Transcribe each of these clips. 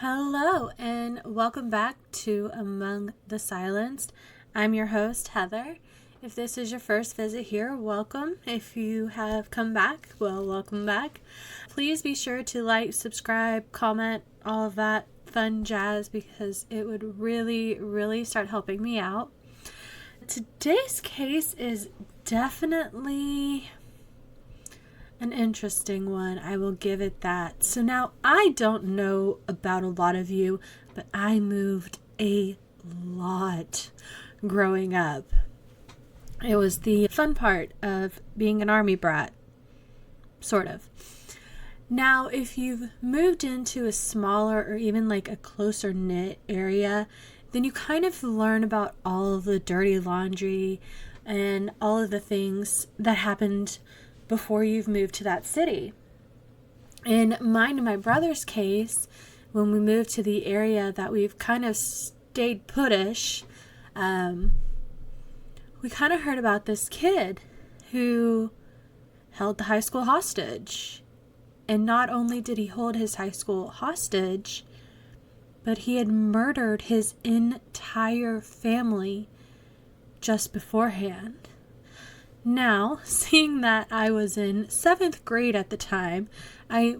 Hello, and welcome back to Among the Silenced. I'm your host, Heather. If this is your first visit here, welcome. If you have come back, well, welcome back. Please be sure to like, subscribe, comment, all of that fun jazz because it would really start helping me out. Today's case is definitely an interesting one. I will give it that. So now, I don't know about a lot of you, but I moved a lot growing up. It was the fun part of being an army brat. Sort of. Now, if you've moved into a smaller or even like a closer knit area, then you kind of learn about all of the dirty laundry and all of the things that happened before you've moved to that city. In mine and my brother's case, when we moved to the area that we've kind of stayed putish, we kind of heard about this kid who held the high school hostage. And not only did he hold his high school hostage, but he had murdered his entire family just beforehand. Now, seeing that I was in 7th grade at the time, I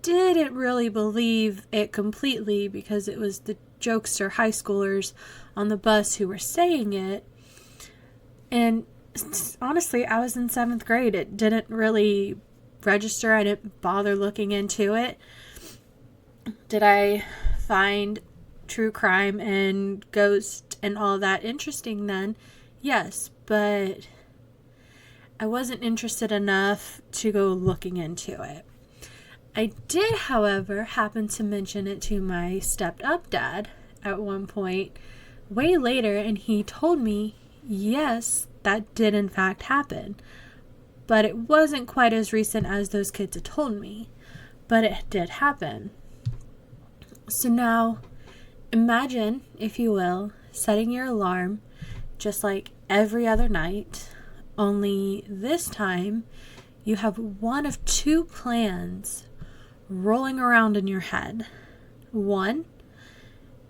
didn't really believe it completely because it was the jokester high schoolers on the bus who were saying it. And honestly, I was in 7th grade. It didn't really register. I didn't bother looking into it. Did I find true crime and ghost and all that interesting then? Yes, but I wasn't interested enough to go looking into it. I did, however, happen to mention it to my stepped-up dad at one point way later, and he told me, yes, that did in fact happen. But it wasn't quite as recent as those kids had told me. But it did happen. So now, imagine, if you will, setting your alarm just like every other night, only this time you have one of two plans rolling around in your head. One,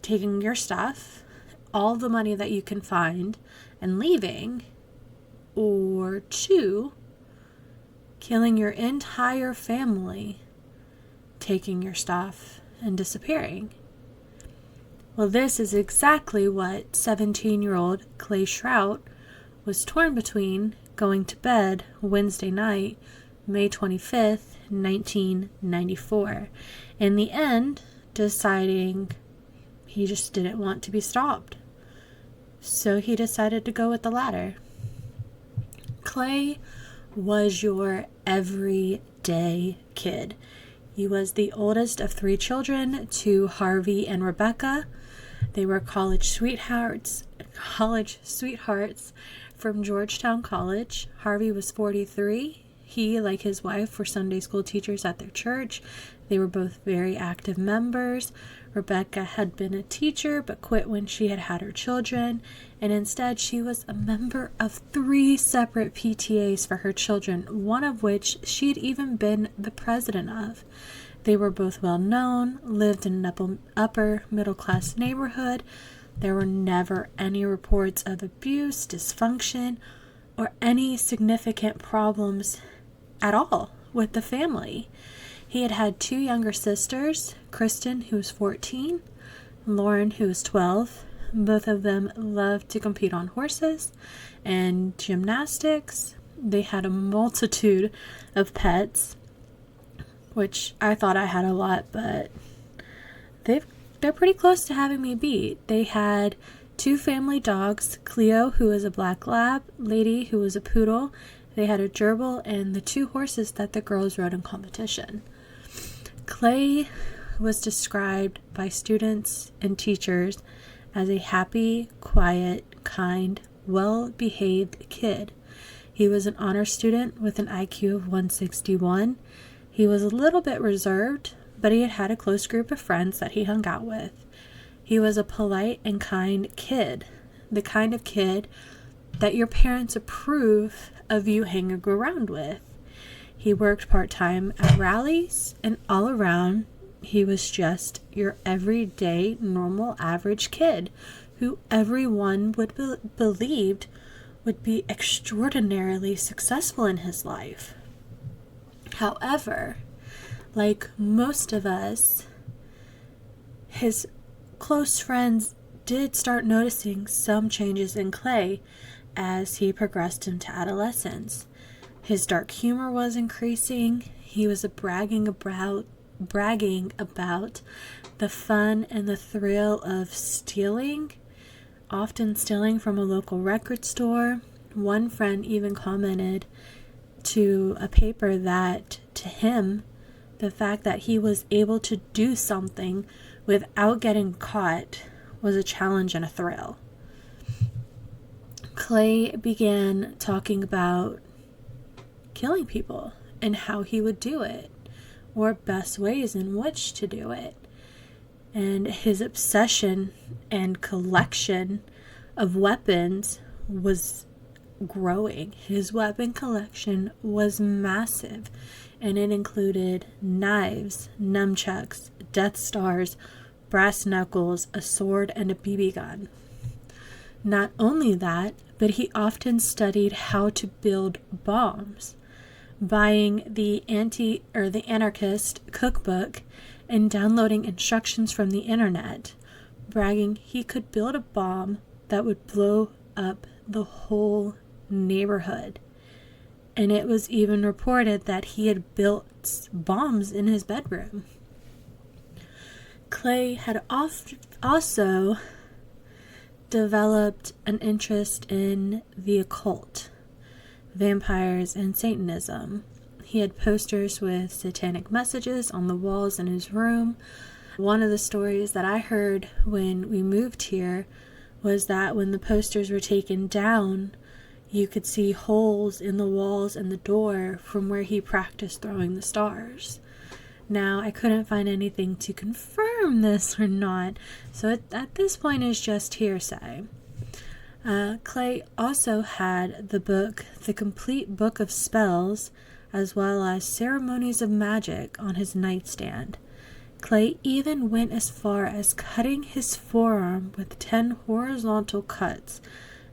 taking your stuff, all the money that you can find, and leaving. Or two, killing your entire family, taking your stuff, and disappearing. Well, this is exactly what 17-year-old Clay Shrout was torn between going to bed Wednesday night, May 25th, 1994. In the end, deciding he just didn't want to be stopped. So he decided to go with the latter. Clay was your everyday kid. He was the oldest of 3 children to Harvey and Rebecca. They were college sweethearts from Georgetown College. Harvey was 43. He, like his wife, were Sunday school teachers at their church. They were both very active members. Rebecca had been a teacher but quit when she had her children, and instead she was a member of 3 separate PTAs for her children, one of which she'd even been the president of. They were both well known, lived in an upper middle class neighborhood. There were never any reports of abuse, dysfunction, or any significant problems at all with the family. He had 2 younger sisters, Kristen, who was 14, Lauren, who was 12. Both of them loved to compete on horses and gymnastics. They had a multitude of pets, which I thought I had a lot, but they're pretty close to having me beat. They had 2 family dogs, Cleo, who was a black lab, Lady, who was a poodle. They had a gerbil and the 2 horses that the girls rode in competition. Clay was described by students and teachers as a happy, quiet, kind, well-behaved kid. He was an honor student with an IQ of 161. He was a little bit reserved, but he had a close group of friends that he hung out with. He was a polite and kind kid, the kind of kid that your parents approve of you hanging around with. He worked part-time at rallies and all around He was just your everyday, normal, average kid who everyone would believed would be extraordinarily successful in his life. However, like most of us, his close friends did start noticing some changes in Clay as he progressed into adolescence. His dark humor was increasing. He was bragging about the fun and the thrill of stealing, often stealing from a local record store. One friend even commented to a paper that, to him, the fact that he was able to do something without getting caught was a challenge and a thrill. Clay began talking about killing people and how he would do it, or best ways in which to do it. And his obsession and collection of weapons was growing. His weapon collection was massive, and it included knives, nunchucks, Death Stars, brass knuckles, a sword, and a BB gun. Not only that, but he often studied how to build bombs, buying the anarchist cookbook and downloading instructions from the internet, bragging he could build a bomb that would blow up the whole neighborhood. And it was even reported that he had built bombs in his bedroom. Clay had also developed an interest in the occult, vampires, and Satanism. He had posters with satanic messages on the walls in his room. One of the stories that I heard when we moved here was that when the posters were taken down, you could see holes in the walls and the door from where he practiced throwing the stars. Now, I couldn't find anything to confirm this or not, so at this point it's just hearsay. Clay also had the book, The Complete Book of Spells, as well as Ceremonies of Magic on his nightstand. Clay even went as far as cutting his forearm with 10 horizontal cuts,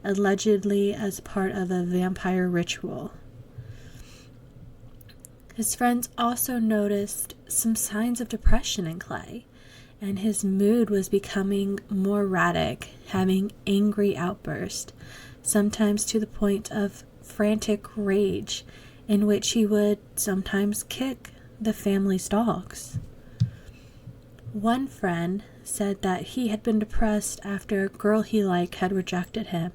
allegedly as part of a vampire ritual. His friends also noticed some signs of depression in Clay, and his mood was becoming more erratic, having angry outbursts, sometimes to the point of frantic rage, in which he would sometimes kick the family's dogs. One friend said that he had been depressed after a girl he liked had rejected him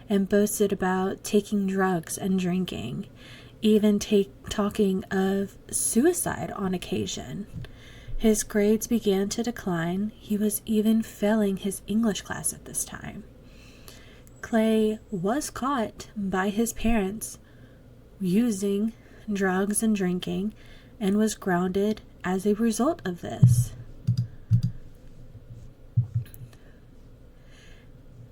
and boasted about taking drugs and drinking, even talking of suicide on occasion. His grades began to decline. He was even failing his English class at this time. Clay was caught by his parents using drugs and drinking and was grounded as a result of this.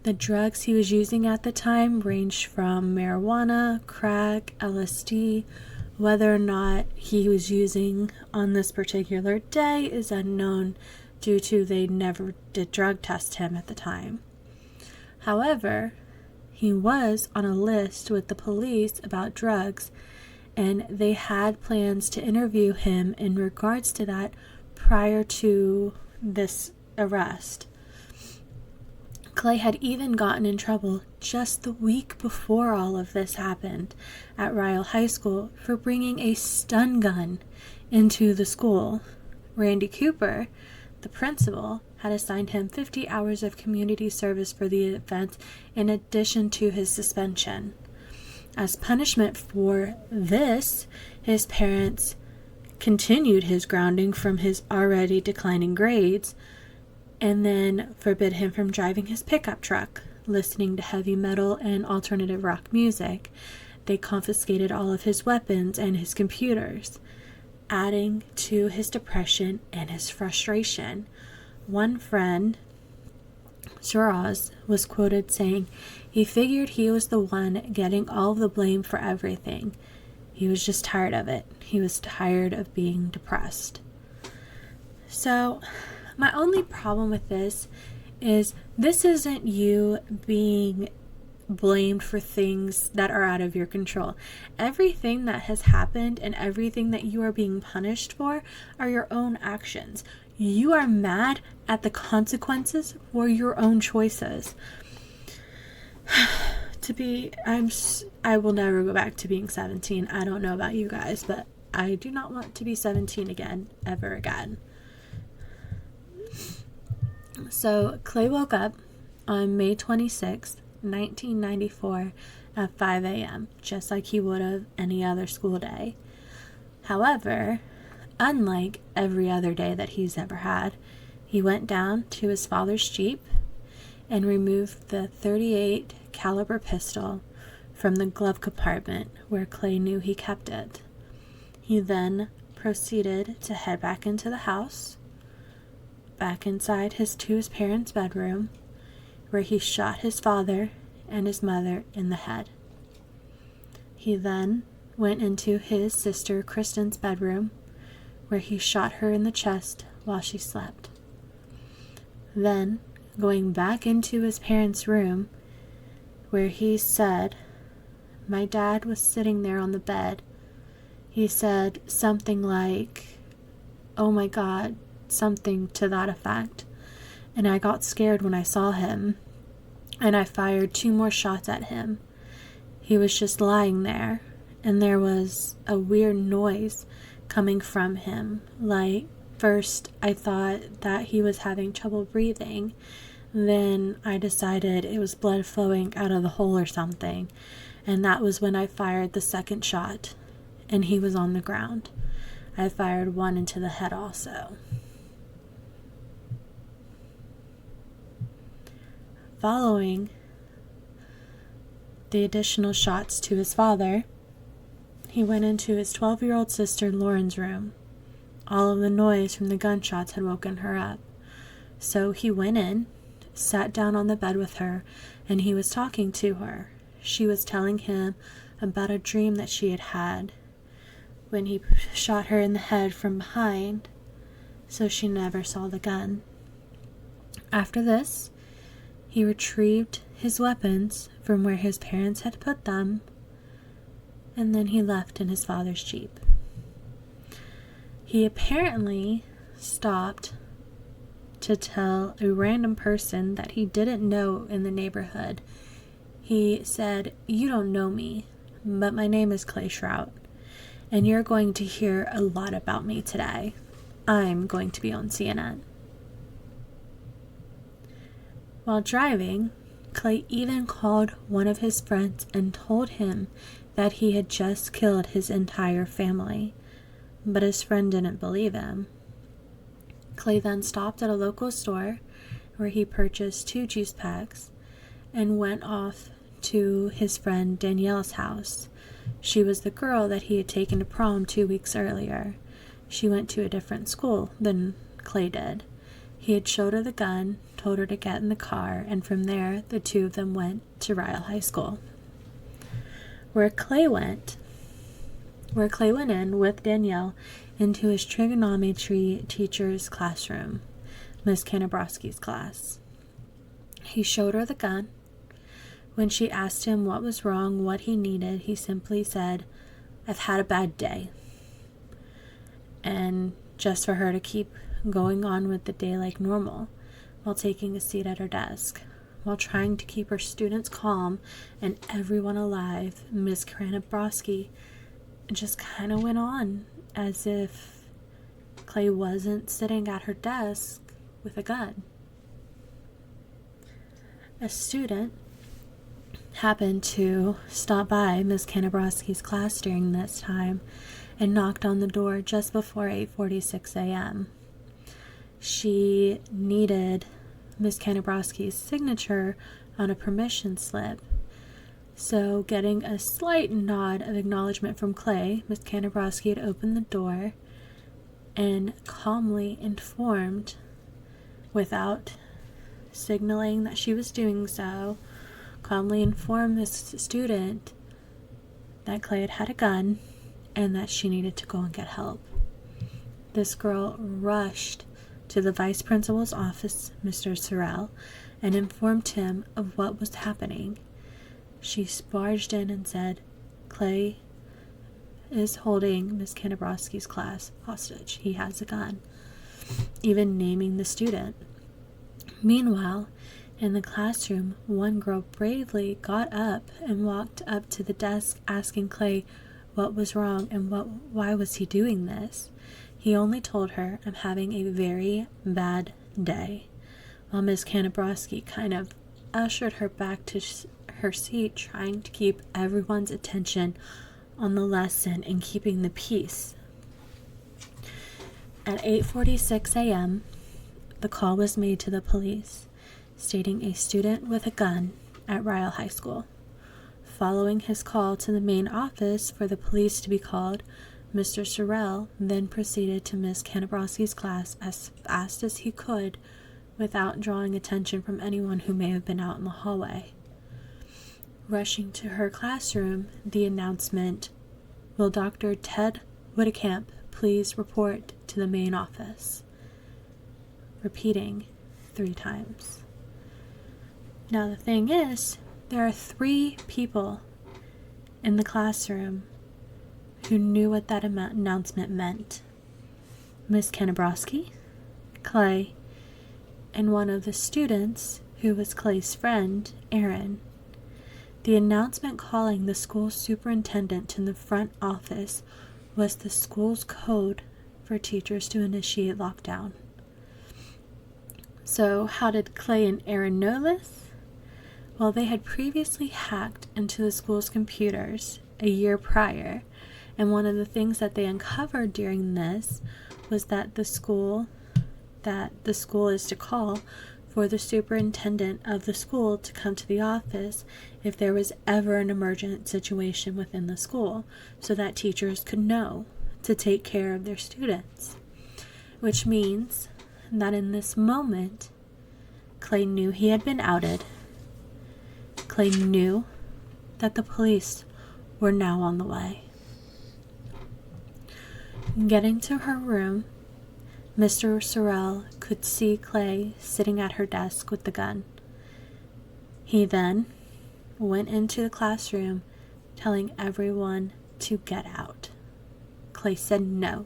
The drugs he was using at the time ranged from marijuana, crack, LSD. Whether or not he was using on this particular day is unknown due to they never did drug test him at the time. However, he was on a list with the police about drugs, and they had plans to interview him in regards to that prior to this arrest. Clay had even gotten in trouble just the week before all of this happened at Ryle High School for bringing a stun gun into the school. Randy Cooper, the principal, had assigned him 50 hours of community service for the event in addition to his suspension. As punishment for this, his parents continued his grounding from his already declining grades, and then forbid him from driving his pickup truck, listening to heavy metal and alternative rock music. They confiscated all of his weapons and his computers, adding to his depression and his frustration. One friend, Shrout, was quoted saying he figured he was the one getting all of the blame for everything. He was just tired of it. He was tired of being depressed. So, my only problem with this isn't you being blamed for things that are out of your control. Everything that has happened and everything that you are being punished for are your own actions. You are mad at the consequences for your own choices. I will never go back to being 17. I don't know about you guys, but I do not want to be 17 again, ever again. So Clay woke up on May 26th, 1994 at 5 a.m., just like he would have any other school day. However, unlike every other day that he's ever had, he went down to his father's Jeep and removed the .38 caliber pistol from the glove compartment where Clay knew he kept it. He then proceeded to head back into the house, back inside his parents' bedroom, where he shot his father and his mother in the head. He then went into his sister Kristen's bedroom, where he shot her in the chest while she slept. Then, going back into his parents' room, where he said, "My dad was sitting there on the bed." He said something like, "Oh my God," something to that effect. "And I got scared when I saw him, and I fired 2 more shots at him. He was just lying there, and there was a weird noise coming from him. Like, first I thought that he was having trouble breathing. Then I decided it was blood flowing out of the hole or something. And that was when I fired the second shot, and he was on the ground. I fired 1 into the head also." Following the additional shots to his father, he went into his 12-year-old sister Lauren's room. All of the noise from the gunshots had woken her up. So he went in, sat down on the bed with her, and he was talking to her. She was telling him about a dream that she had had when he shot her in the head from behind, so she never saw the gun. After this, he retrieved his weapons from where his parents had put them, and then he left in his father's Jeep. He apparently stopped to tell a random person that he didn't know in the neighborhood. He said, "You don't know me, but my name is Clay Shrout, and you're going to hear a lot about me today. I'm going to be on CNN." While driving, Clay even called one of his friends and told him that he had just killed his entire family, but his friend didn't believe him. Clay then stopped at a local store where he purchased 2 juice packs and went off to his friend Danielle's house. She was the girl that he had taken to prom 2 weeks earlier. She went to a different school than Clay did. He had showed her the gun, told her to get in the car, and from there, the 2 of them went to Ryle High School. Where Clay went in with Danielle into his trigonometry teacher's classroom, Miss Kanabrowski's class. He showed her the gun. When she asked him what was wrong, what he needed, he simply said, "I've had a bad day." And just for her to keep going on with the day like normal, while taking a seat at her desk. While trying to keep her students calm and everyone alive, Miss Kanabrowski just kind of went on as if Clay wasn't sitting at her desk with a gun. A student happened to stop by Miss Kanabrowski's class during this time and knocked on the door just before 8:46 a.m. She needed Miss Kanabrowski's signature on a permission slip. So, getting a slight nod of acknowledgement from Clay, Miss Kanabrowski had opened the door and calmly informed, without signaling that she was doing so, calmly informed this student that Clay had a gun and that she needed to go and get help. This girl rushed to the vice principal's office, Mr. Sorrell, and informed him of what was happening. She barged in and said, "Clay is holding Miss Kanabrowski's class hostage. He has a gun," even naming the student. Meanwhile, in the classroom, one girl bravely got up and walked up to the desk asking Clay what was wrong and why was he doing this. He only told her, "I'm having a very bad day," while Miss Kanabrowski kind of ushered her back to her seat, trying to keep everyone's attention on the lesson and keeping the peace. At 8:46 a.m., the call was made to the police, stating a student with a gun at Ryle High School. Following his call to the main office for the police to be called, Mr. Sorrell then proceeded to Miss Kanabrowski's class as fast as he could without drawing attention from anyone who may have been out in the hallway. Rushing to her classroom, the announcement, "Will Dr. Ted Whittekamp please report to the main office?" Repeating 3 times. Now the thing is, there are 3 people in the classroom who knew what that announcement meant. Miss Kanabrowski, Clay, and one of the students who was Clay's friend, Aaron. The announcement calling the school superintendent to the front office was the school's code for teachers to initiate lockdown. So how did Clay and Aaron know this? Well, they had previously hacked into the school's computers a year prior, and one of the things that they uncovered during this was that the school is to call for the superintendent of the school to come to the office if there was ever an emergent situation within the school, so that teachers could know to take care of their students. Which means that in this moment, Clay knew he had been outed. Clay knew that the police were now on the way. Getting to her room, Mr. Sorrell could see Clay sitting at her desk with the gun. He then went into the classroom, telling everyone to get out. Clay said no.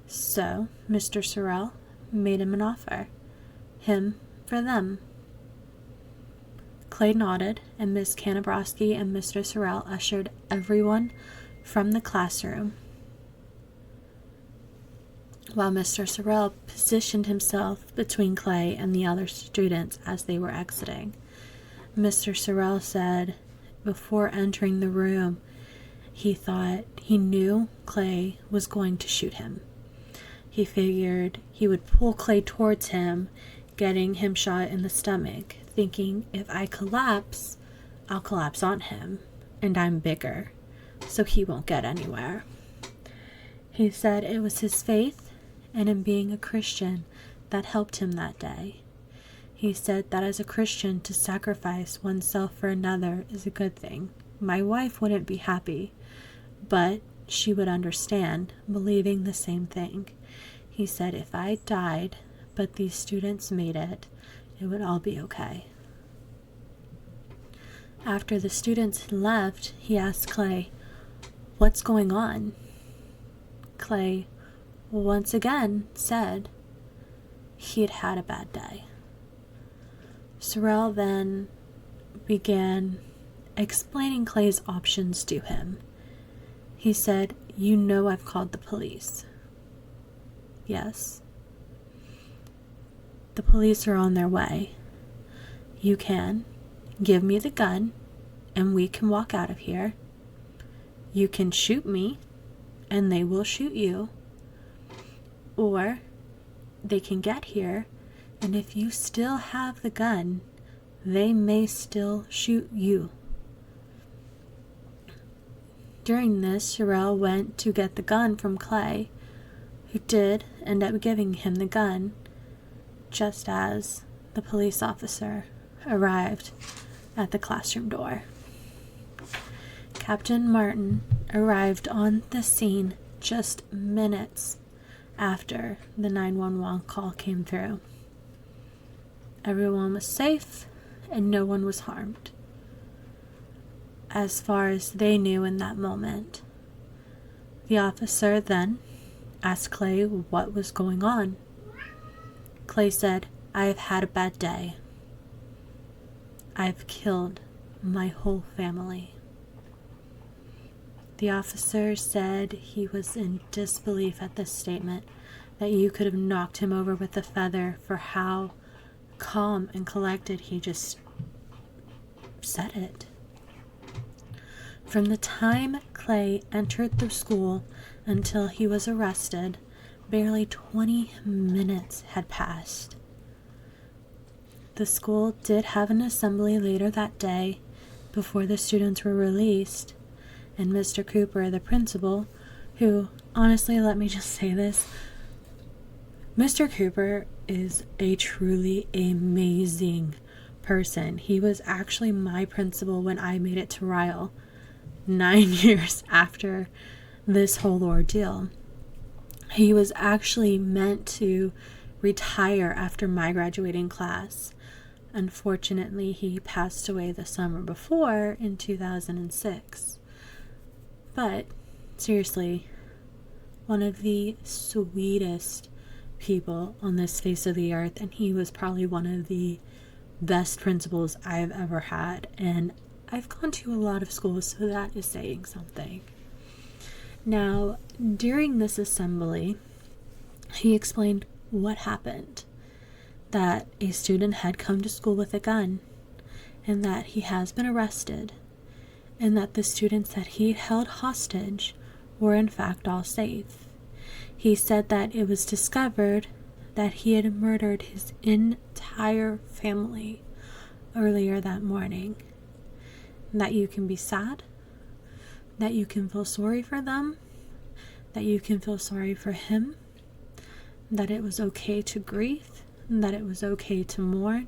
So Mr. Sorrell made him an offer. Him for them. Clay nodded, and Miss Kanabrowski and Mr. Sorrell ushered everyone from the classroom, while Mr. Sorrell positioned himself between Clay and the other students as they were exiting. Mr. Sorrell said before entering the room, he thought he knew Clay was going to shoot him. He figured he would pull Clay towards him, getting him shot in the stomach, thinking, if I collapse, I'll collapse on him, and I'm bigger, so he won't get anywhere. He said it was his faith and him being a Christian that helped him that day. He said that as a Christian, to sacrifice oneself for another is a good thing. My wife wouldn't be happy, but she would understand, believing the same thing. He said if I died, but these students made it, it would all be okay. After the students left, he asked Clay, "What's going on?" Clay once again said he had had a bad day. Sorrell then began explaining Clay's options to him. He said, "You know I've called the police." "Yes." "The police are on their way. You can give me the gun and we can walk out of here. You can shoot me and they will shoot you. Or they can get here, and if you still have the gun, they may still shoot you." During this, Sorrell went to get the gun from Clay, who did end up giving him the gun, just as the police officer arrived at the classroom door. Captain Martin arrived on the scene just minutes after the 911 call came through. Everyone was safe and no one was harmed, as far as they knew in that moment. The officer then asked Clay what was going on. Clay said, "I have had a bad day. I've killed my whole family." The officer said he was in disbelief at this statement, that you could have knocked him over with a feather for how calm and collected he just said it. From the time Clay entered the school until he was arrested, barely 20 minutes had passed. The school did have an assembly later that day before the students were released, and Mr. Cooper, the principal, who, honestly, let me just say this, Mr. Cooper is a truly amazing person. He was actually my principal when I made it to Ryle 9 years after this whole ordeal. He was actually meant to retire after my graduating class. Unfortunately, he passed away the summer before in 2006. But seriously, one of the sweetest people on this face of the earth, and he was probably one of the best principals I've ever had, and I've gone to a lot of schools, so that is saying something. Now, during this assembly, he explained what happened, that a student had come to school with a gun, and that he has been arrested, and that the students that he held hostage were in fact all safe. He said that it was discovered that he had murdered his entire family earlier that morning. That you can be sad, that you can feel sorry for them, that you can feel sorry for him, that it was okay to grieve, that it was okay to mourn,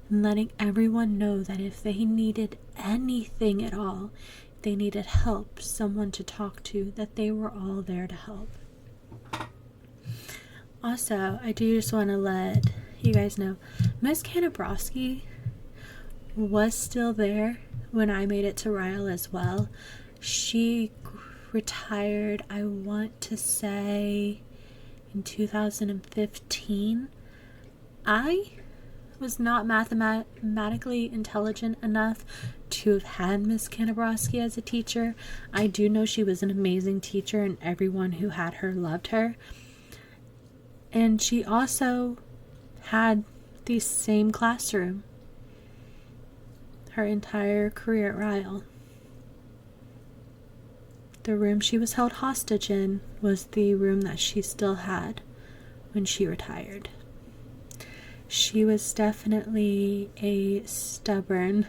and letting everyone know that if they needed anything at all, they needed help, someone to talk to, that they were all there to help. Also, I do just want to let you guys know, Miss Kanabrowski was still there when I made it to Ryle as well. She retired, I want to say, in 2015. I was not mathematically intelligent enough to have had Miss Kanabrowski as a teacher. I do know she was an amazing teacher and everyone who had her loved her. And she also had the same classroom her entire career at Ryle. The room she was held hostage in was the room that she still had when she retired. She was definitely a stubborn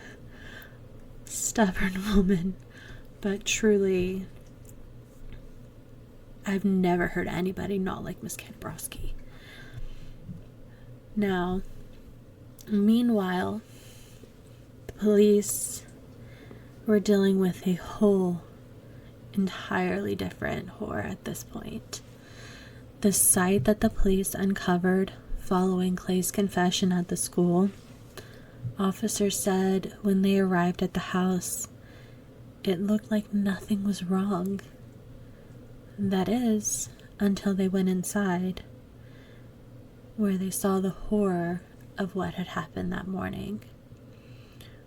woman, but truly, I've never heard anybody not like Miss Kanabrowski. Now, meanwhile, the police were dealing with a whole entirely different horror at this point. The site that the police uncovered following Clay's confession at the school, officers said when they arrived at the house, it looked like nothing was wrong. That is, until they went inside, where they saw the horror of what had happened that morning.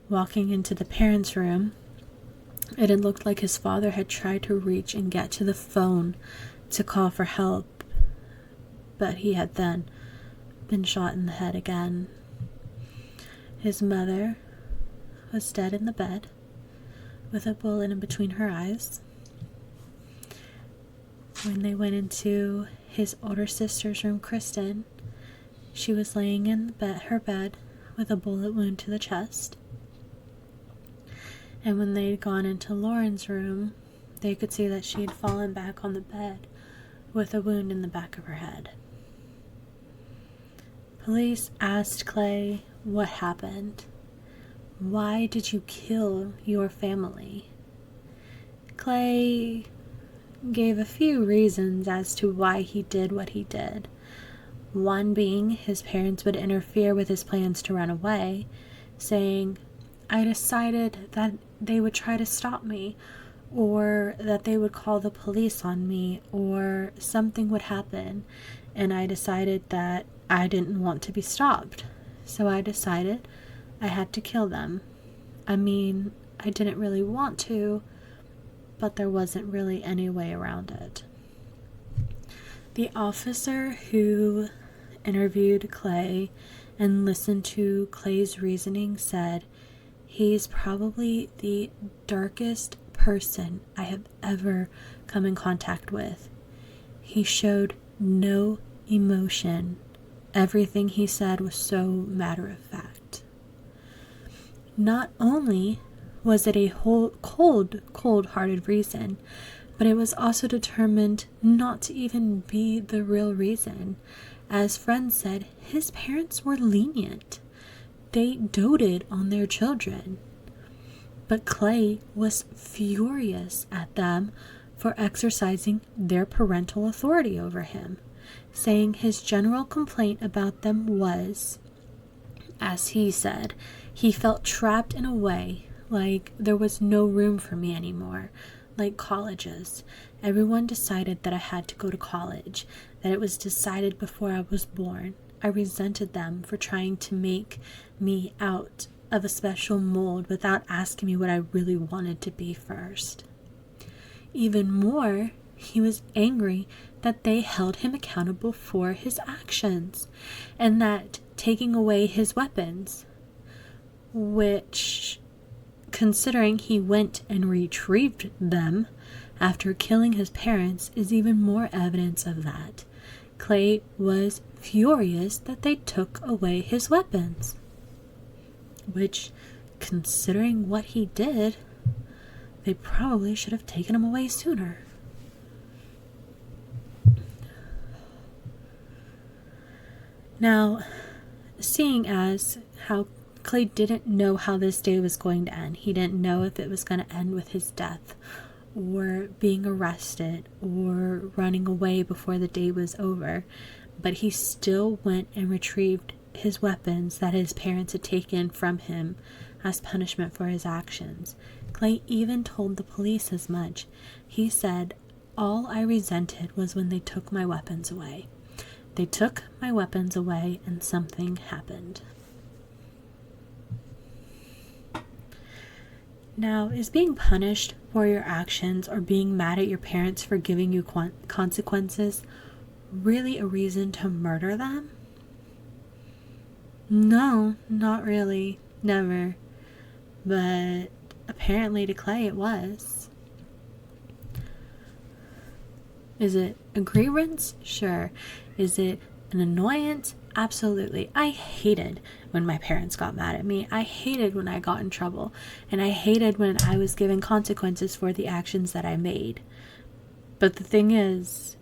Walking into the parents' room, it had looked like his father had tried to reach and get to the phone to call for help, but he had then been shot in the head again. His mother was dead in the bed with a bullet in between her eyes. When they went into his older sister's room, Kristen, she was laying in her bed with a bullet wound to the chest. And when they'd gone into Lauren's room, they could see that she had fallen back on the bed with a wound in the back of her head. Police asked Clay what happened. Why did you kill your family? Clay gave a few reasons as to why he did what he did. One being his parents would interfere with his plans to run away, saying, "I decided that they would try to stop me, or that they would call the police on me, or something would happen, and I decided that I didn't want to be stopped, so I decided I had to kill them. I mean, I didn't really want to, but there wasn't really any way around it." The officer who interviewed Clay and listened to Clay's reasoning said, "He's probably the darkest person I have ever come in contact with. He showed no emotion. Everything he said was so matter of fact." Not only was it a cold-hearted reason, but it was also determined not to even be the real reason. As friends said, his parents were lenient. They doted on their children. But Clay was furious at them for exercising their parental authority over him, saying his general complaint about them was, as he said, he felt trapped in a way, like there was no room for me anymore, like colleges. Everyone decided that I had to go to college, that it was decided before I was born. I resented them for trying to make me out of a special mold without asking me what I really wanted to be first. Even more, he was angry that they held him accountable for his actions, and that taking away his weapons, which, considering he went and retrieved them after killing his parents, is even more evidence of that. Clay was furious that they took away his weapons, which, considering what he did, they probably should have taken him away sooner. Now, seeing as how Clay didn't know how this day was going to end, he didn't know if it was going to end with his death, or being arrested, or running away before the day was over, but he still went and retrieved his weapons that his parents had taken from him as punishment for his actions. Clay even told the police as much. He said, "All I resented was when they took my weapons away. They took my weapons away and something happened." Now, is being punished for your actions or being mad at your parents for giving you consequences really a reason to murder them? No, not really. Never. But apparently to Clay it was. Is it a grievance? Sure. Is it an annoyance? Absolutely. I hated when my parents got mad at me. I hated when I got in trouble. And I hated when I was given consequences for the actions that I made. But the thing is,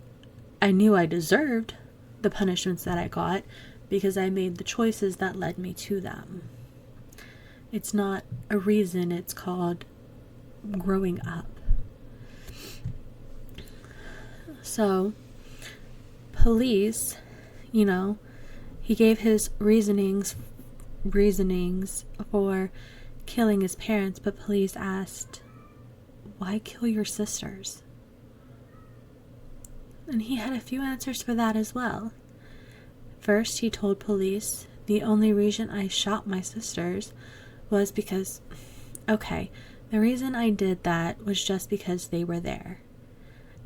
I knew I deserved the punishments that I got because I made the choices that led me to them. It's not a reason, it's called growing up. So, police, he gave his reasonings for killing his parents, but police asked, "Why kill your sisters?" And he had a few answers for that as well. First, he told police, "The only reason I shot my sisters was because, the reason I did that was just because they were there.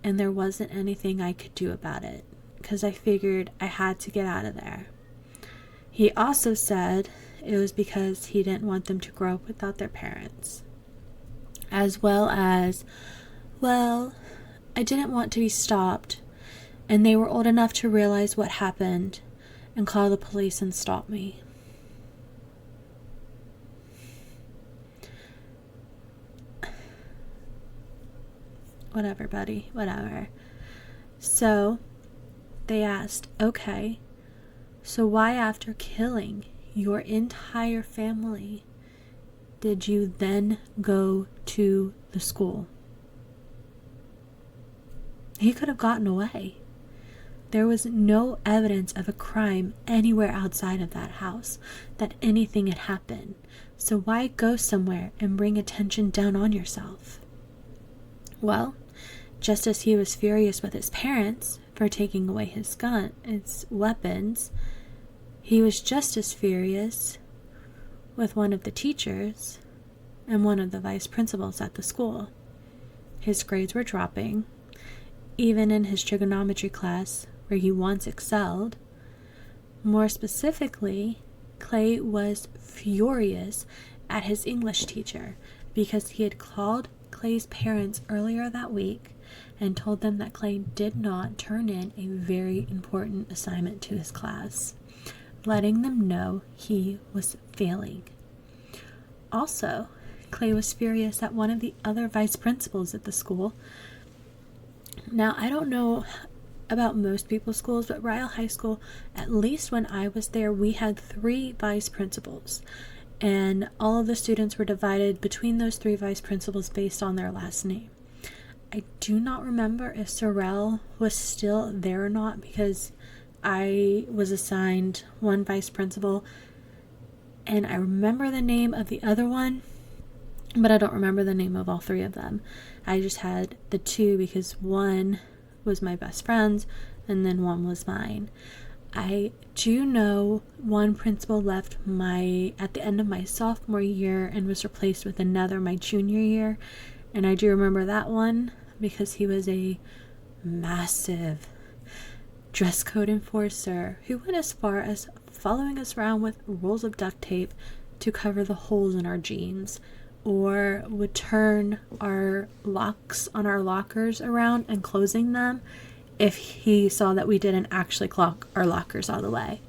And there wasn't anything I could do about it, because I figured I had to get out of there." He also said it was because he didn't want them to grow up without their parents. As well as, I didn't want to be stopped, and they were old enough to realize what happened and call the police and stop me. Whatever, buddy, whatever. So, they asked, so why after killing your entire family did you then go to the school? He could have gotten away. There was no evidence of a crime anywhere outside of that house, that anything had happened. So why go somewhere and bring attention down on yourself? Well, just as he was furious with his parents for taking away his weapons, he was just as furious with one of the teachers and one of the vice principals at the school. His grades were dropping, even in his trigonometry class, where he once excelled. More specifically, Clay was furious at his English teacher because he had called Clay's parents earlier that week and told them that Clay did not turn in a very important assignment to his class, letting them know he was failing. Also, Clay was furious at one of the other vice principals at the school. Now, I don't know about most people's schools, but Ryle High School, at least when I was there, we had 3 vice principals, and all of the students were divided between those 3 vice principals based on their last name. I do not remember if Sorrell was still there or not, because I was assigned one vice principal, and I remember the name of the other one, but I don't remember the name of all 3 of them. I just had the 2 because one was my best friend's and then one was mine. I do know one principal left at the end of my sophomore year and was replaced with another my junior year, and I do remember that one because he was a massive dress code enforcer who went as far as following us around with rolls of duct tape to cover the holes in our jeans, or would turn our locks on our lockers around and closing them if he saw that we didn't actually lock our lockers all the way.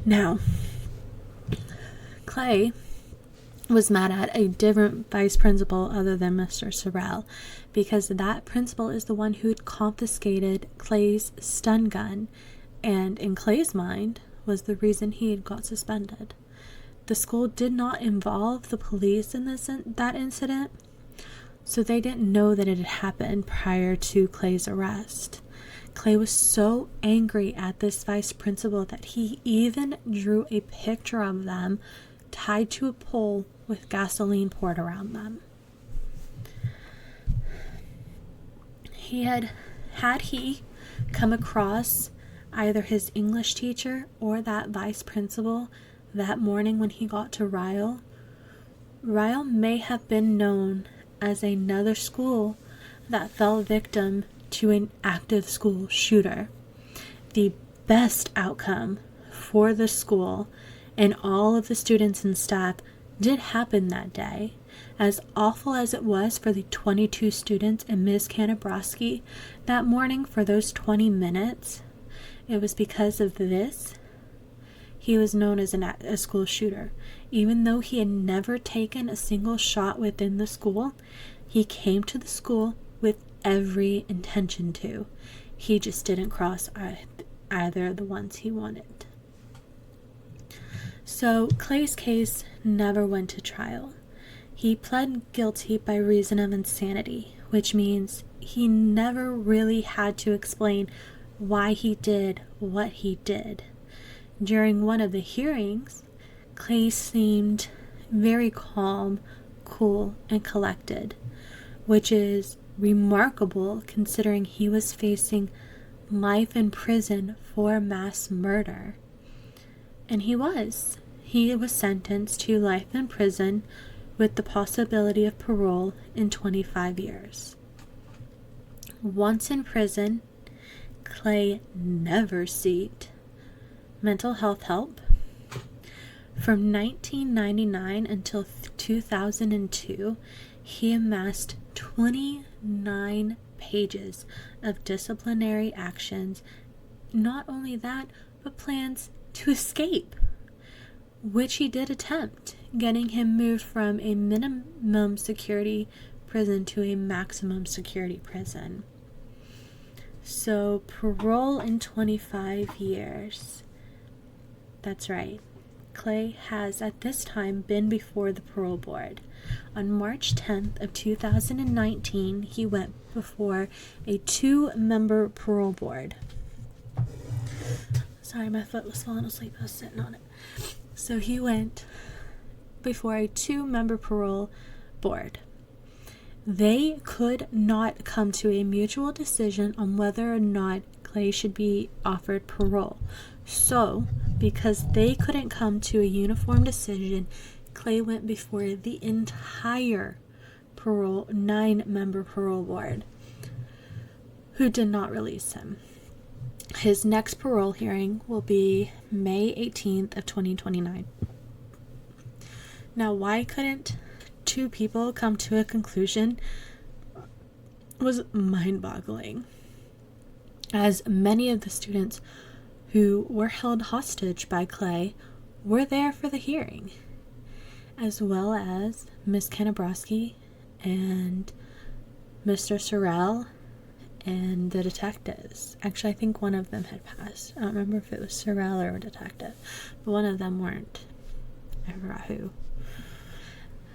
Now, Clay was mad at a different vice principal other than Mr. Sorrell, because that principal is the one who'd confiscated Clay's stun gun, and in Clay's mind was the reason he had got suspended. The school did not involve the police in that incident, so they didn't know that it had happened prior to Clay's arrest. Clay was so angry at this vice principal that he even drew a picture of them tied to a pole with gasoline poured around them. Had he come across either his English teacher or that vice principal that morning when he got to Ryle may have been known as another school that fell victim to an active school shooter. The best outcome for the school and all of the students and staff did happen that day. As awful as it was for the 22 students and Ms. Kanabrowski that morning for those 20 minutes, it was because of this. He was known as a school shooter. Even though he had never taken a single shot within the school, he came to the school with every intention to. He just didn't cross either of the ones he wanted. So Clay's case never went to trial. He pled guilty by reason of insanity, which means he never really had to explain why he did what he did. During one of the hearings, Clay seemed very calm, cool, and collected, which is remarkable considering he was facing life in prison for mass murder. And he was. He was sentenced to life in prison with the possibility of parole in 25 years. Once in prison, Clay never sought mental health help. From 1999 until 2002, he amassed 29 pages of disciplinary actions. Not only that, but plans to escape, which he did attempt, getting him moved from a minimum security prison to a maximum security prison. So parole in 25 years. That's right. Clay has at this time been before the parole board. On March 10th of 2019, he went before a 2-member parole board. Sorry, my foot was falling asleep. I was sitting on it. So he went before a 2-member parole board. They could not come to a mutual decision on whether or not Clay should be offered parole. So, because they couldn't come to a uniform decision, Clay went before the entire 9-member parole board, who did not release him. His next parole hearing will be May 18th of 2029. Now, why couldn't 2 people come to a conclusion was mind-boggling, as many of the students who were held hostage by Clay were there for the hearing, as well as Miss Kanabrowski and Mr. Sorrell and the detectives. Actually, I think one of them had passed. I don't remember if it was Sorrell or a detective, but one of them weren't. I forgot who.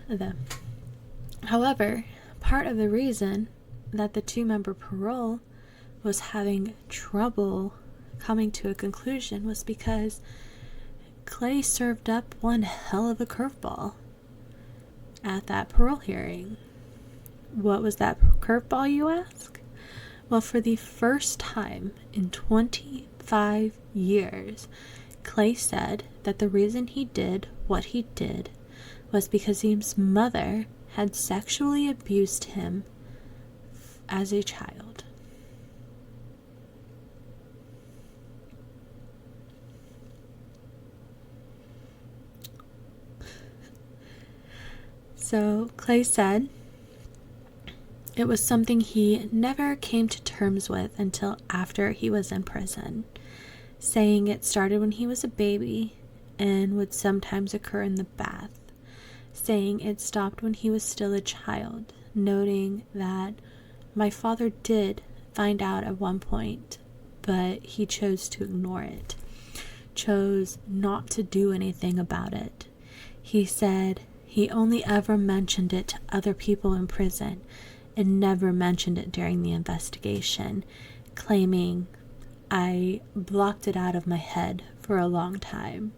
Them. However, part of the reason that the 2-member parole was having trouble coming to a conclusion was because Clay served up one hell of a curveball at that parole hearing. What was that curveball, you ask? Well, for the first time in 25 years, Clay said that the reason he did what he did was because his mother had sexually abused him as a child. So Clay said it was something he never came to terms with until after he was in prison, saying it started when he was a baby and would sometimes occur in the bath, saying it stopped when he was still a child, noting that my father did find out at one point, but he chose to ignore it, chose not to do anything about it. He said he only ever mentioned it to other people in prison and never mentioned it during the investigation, claiming I blocked it out of my head for a long time,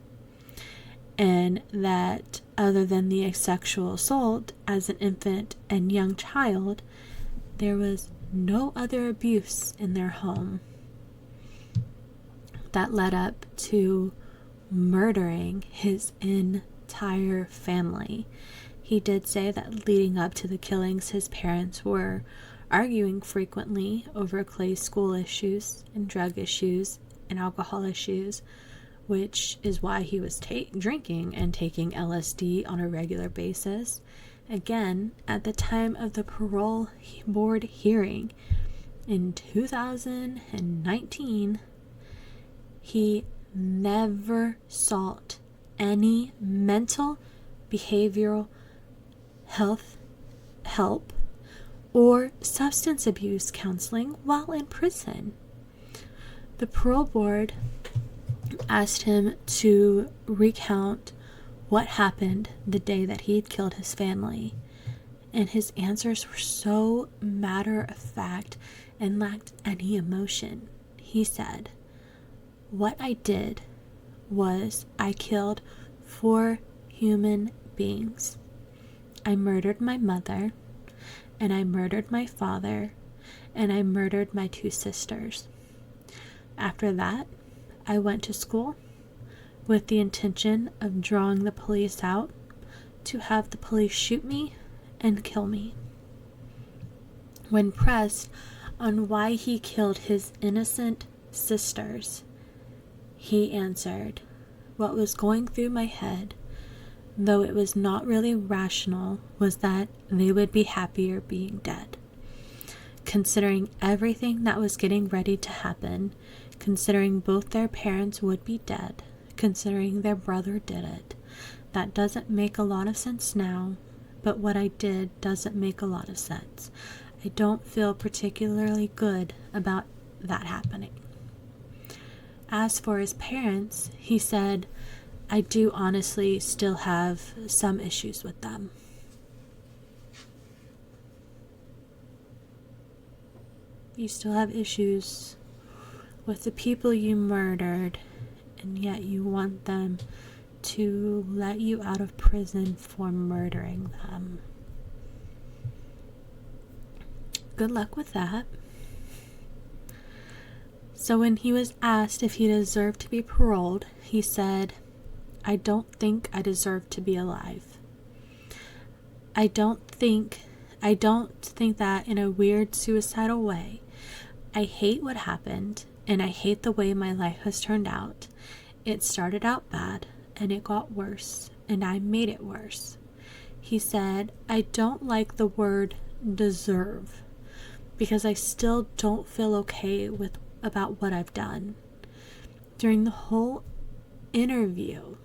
and that other than the sexual assault as an infant and young child, there was no other abuse in their home that led up to murdering his entire family. He did say that leading up to the killings, his parents were arguing frequently over Clay's school issues and drug issues and alcohol issues, which is why he was drinking and taking LSD on a regular basis. Again, at the time of the parole board hearing in 2019, he never sought any mental, behavioral health help or substance abuse counseling while in prison. The parole board asked him to recount what happened the day that he had killed his family, and his answers were so matter of fact and lacked any emotion. He said, "What I did was I killed 4 human beings. I murdered my mother, and I murdered my father, and I murdered my 2 sisters. After that, I went to school with the intention of drawing the police out to have the police shoot me and kill me." When pressed on why he killed his innocent sisters, he answered, "What was going through my head, though it was not really rational, was that they would be happier being dead. Considering everything that was getting ready to happen, considering both their parents would be dead, considering their brother did it, that doesn't make a lot of sense now, but what I did doesn't make a lot of sense. I don't feel particularly good about that happening." As for his parents, he said, I do honestly still have some issues with them. You still have issues with the people you murdered, and yet you want them to let you out of prison for murdering them. Good luck with that. So when he was asked if he deserved to be paroled, he said, "I don't think I deserve to be alive. I don't think that in a weird suicidal way. I hate what happened, and I hate the way my life has turned out. It started out bad, and it got worse, and I made it worse." He said, "I don't like the word deserve because I still don't feel okay about what I've done." During the whole interview,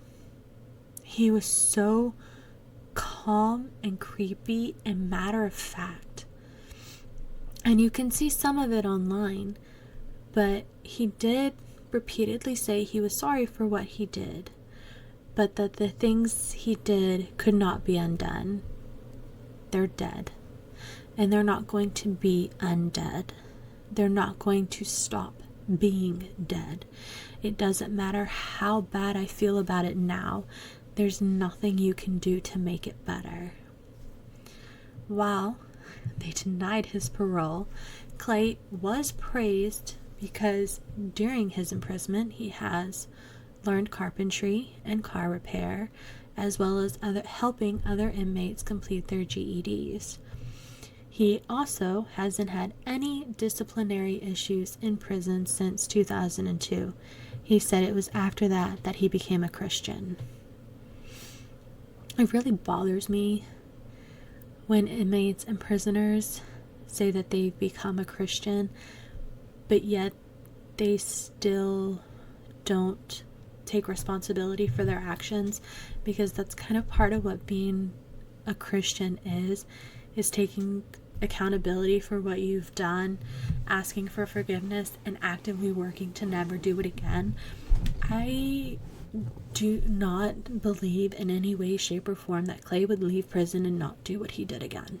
he was so calm and creepy and matter of fact. And you can see some of it online, but he did repeatedly say he was sorry for what he did, but that the things he did could not be undone. They're dead, and they're not going to be undead. They're not going to stop being dead. It doesn't matter how bad I feel about it now. There's nothing you can do to make it better. While they denied his parole, Clay was praised because during his imprisonment he has learned carpentry and car repair, as well as helping other inmates complete their GEDs. He also hasn't had any disciplinary issues in prison since 2002. He said it was after that he became a Christian. It really bothers me when inmates and prisoners say that they've become a Christian, but yet they still don't take responsibility for their actions, because that's kind of part of what being a Christian is taking accountability for what you've done, asking for forgiveness, and actively working to never do it again. I do not believe in any way, shape, or form that Clay would leave prison and not do what he did again.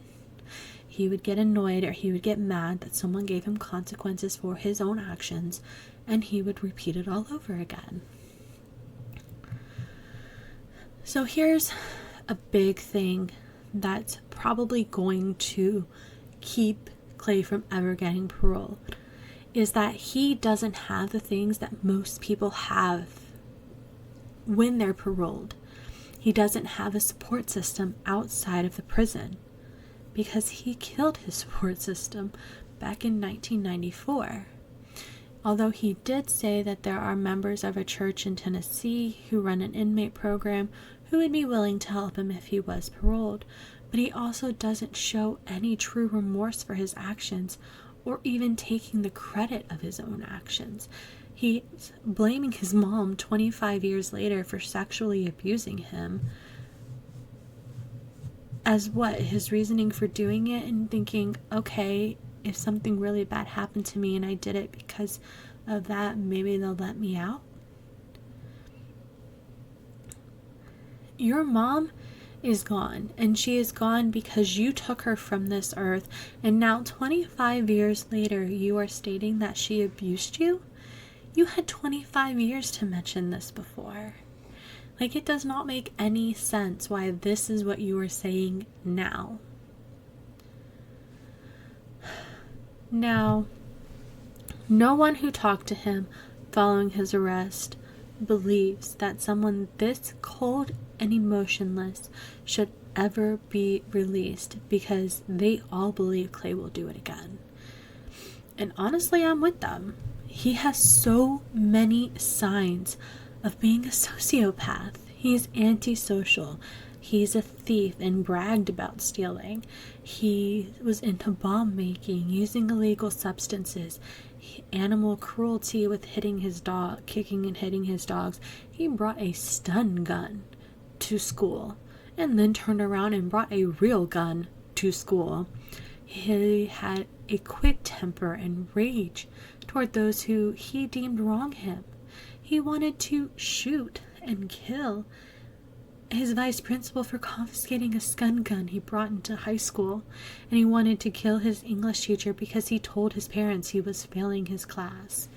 He would get annoyed, or he would get mad that someone gave him consequences for his own actions, and he would repeat it all over again. So here's a big thing that's probably going to keep Clay from ever getting parole, is that he doesn't have the things that most people have when they're paroled. He doesn't have a support system outside of the prison, because he killed his support system back in 1994. Although he did say that there are members of a church in Tennessee who run an inmate program who would be willing to help him if he was paroled, but he also doesn't show any true remorse for his actions or even taking the credit of his own actions. He's blaming his mom 25 years later for sexually abusing him as his reasoning for doing it, and thinking, okay, if something really bad happened to me and I did it because of that, maybe they'll let me out. Your mom is gone, and she is gone because you took her from this earth, and now 25 years later you are stating that she abused you? You had 25 years to mention this before. Like, it does not make any sense why this is what you are saying now. Now, no one who talked to him following his arrest believes that someone this cold and emotionless should ever be released, because they all believe Clay will do it again. And honestly, I'm with them. He has so many signs of being a sociopath. He's antisocial. He's a thief and bragged about stealing. He was into bomb making, using illegal substances, animal cruelty with kicking and hitting his dogs. He brought a stun gun to school and then turned around and brought a real gun to school. He had a quick temper and rage toward those who he deemed wrong him. He wanted to shoot and kill his vice principal for confiscating a stun gun he brought into high school, and he wanted to kill his English teacher because he told his parents he was failing his class.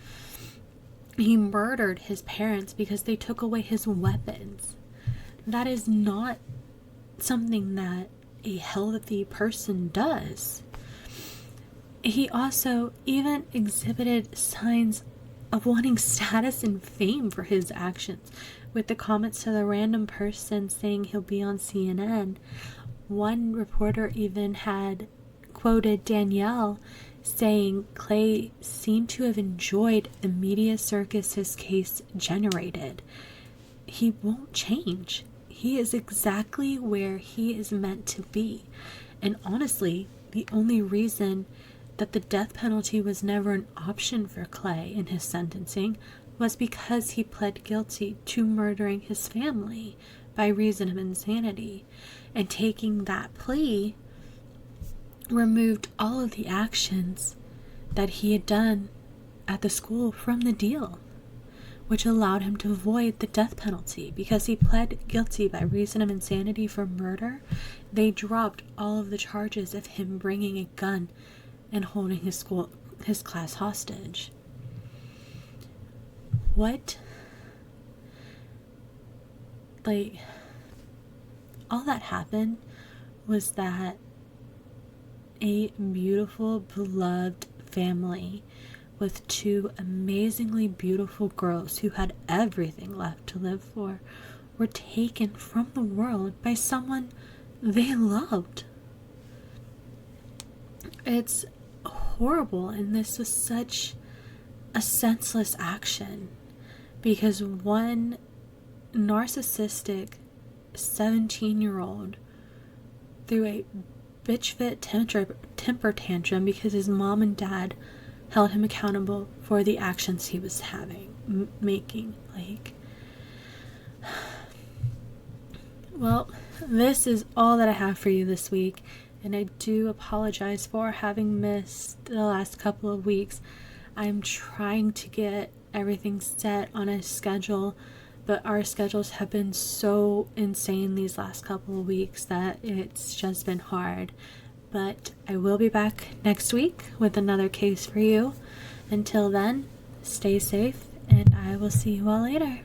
He murdered his parents because they took away his weapons. That is not something that a healthy person does. He also even exhibited signs of wanting status and fame for his actions, with the comments to the random person saying he'll be on CNN. One reporter even had quoted Danielle saying Clay seemed to have enjoyed the media circus his case generated. He won't change. He is exactly where he is meant to be. And honestly, the only reason that the death penalty was never an option for Clay in his sentencing was because he pled guilty to murdering his family by reason of insanity. And taking that plea removed all of the actions that he had done at the school from the deal, which allowed him to avoid the death penalty. Because he pled guilty by reason of insanity for murder, they dropped all of the charges of him bringing a gun and holding his class hostage. All that happened was that a beautiful, beloved family with two amazingly beautiful girls who had everything left to live for were taken from the world by someone they loved. It's horrible, and this was such a senseless action because one narcissistic 17-year-old threw a bitch fit temper tantrum because his mom and dad held him accountable for the actions he was making. Well, this is all that I have for you this week, and I do apologize for having missed the last couple of weeks. I'm trying to get everything set on a schedule, but our schedules have been so insane these last couple of weeks that it's just been hard. But I will be back next week with another case for you. Until then, stay safe, and I will see you all later.